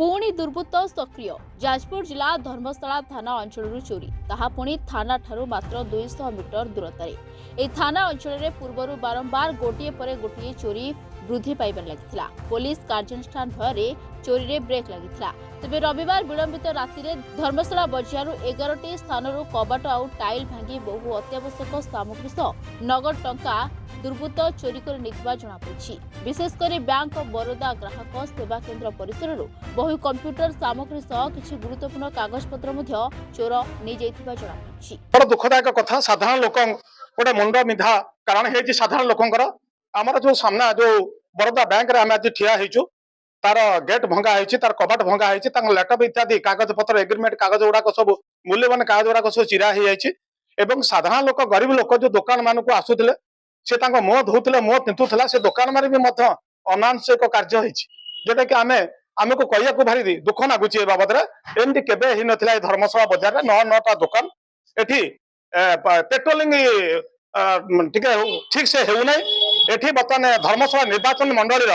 पुणी दुर्बृत्त सक्रिय जाजपुर जिला धर्मशाला थाना अंचल चोरी ताहा पुणी थाना ठारू मात्र 200 मीटर दूरतारे ए थाना अंचल पूर्वर बारंबार गोटे पर गोटे चोरी वृद्धि पाइबार लगी पुलिस कार्यानुष्ठान भय चोरी रे ब्रेक लगी तेज रविवार विलंबित राति धर्मशाला बजार 11टी स्थान कबाट आउ टाइल भांगी बहु अत्यावश्यक सामग्री सह नगद टंका दुर्बृत्त चोरी कर जनापड़ी। विशेषकर बैंक ऑफ बरोदा ग्राहक सेवा केन्द्र परिसर बहु कंप्यूटर सामग्री सह किसी गुरुत्वपूर्ण कागजपत्र चोर नहीं जनापड़ी। बड़ दुखदायक कथा साधारण लोक गोटे मुंड मिधा कारण है साधारण लोकंर आमर जो सामना जो बरोदा बैंक आम आज ठिया होइछु तार गेट भंगा होइछि तार कबाट भंगा होइछि लैपटॉप इत्यादि कागज पत्र एग्रीमेंट कागज गुड़ाक सब मूल्यवान कागज गुड़ाक सब चिरा हो जाइछि एवं साधारण लोक गरीब लोक जो दुकान मान को आसुथिले से मुह धोउथिले मुह तिंतुथिला से दुकान मारे भी मध्य अनावश्यक कार्य होइछि जोटा कि आमको कहिया को भारी दुख लागुच ए बाबद एमती केबे ही नथिला धर्मशाला बजार में 9टा दुकान एठी पेट्रोलिंग ठीक से हेउ नै एठी बर्तमान धर्मशाला निर्वाचन मंडल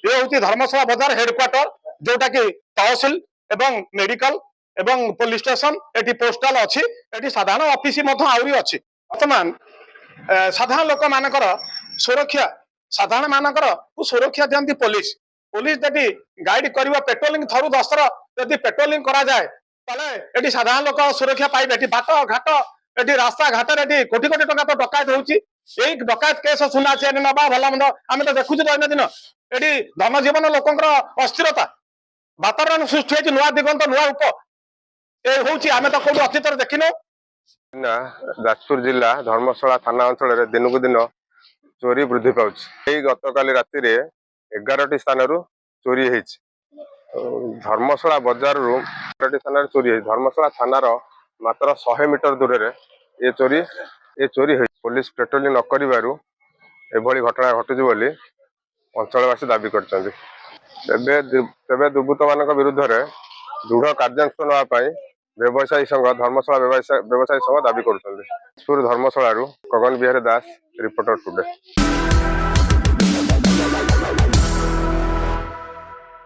ये हूँ धर्मशाला बजार हेडक्वार्टर जोटा कि तहसिल एवं मेडिकल एवं पुलिस स्टेशन एटी पोस्टाल अच्छी एटी साधारण ऑफिस आहरी अच्छी बर्तमान साधारण लोक मानकर सुरक्षा साधारण मानकर सुरक्षा दिखती पुलिस पुलिस जदि गाइड कर पेट्रोलिंग थरु 10 जदि पेट्रोलिंग करा जाए ताले एटी साधारण लोक सुरक्षा पाइबे एटी बाट घाट एटी रास्ता घाट एटी कोटी कोटी टंका तो डकायत होउची एई डकायत केस सुना चेन नबा भला मंद आमे तो देखुछु दैन दिन एटी धनजीवन लोकंकर अस्थिरता वातावरण सृष्टि होइछि नुआ दिगंत नुआ उप ए होउछि आमे तो कोडी अतीतर देखिनो ना जाजपुर जिला धर्मशाला थाना अंचल दिन को दिन चोरी वृद्धि पाउछि गतकाली राति रे 11टी स्थान चोरी होइछि धर्मशाला बजार 11टी स्थान चोरी होइछि धर्मशाला थानार मात्र 100 मीटर दूर रे ये चोरी होइछि पुलिस पेट्रोलिंग न करिबारु एभली घटना घटुछि बोली अंचलवासी दाबी करछन्ति तेबे दुर्बृत्त मानक विरुद्ध रे दृढ़ कार्यानुष्ठान नापी व्यवसायी संघ धर्मशाला व्यवसायी संघ दाबी करछन्ति। धर्मशाला गगन बिहारी दास रिपोर्टर टुडे।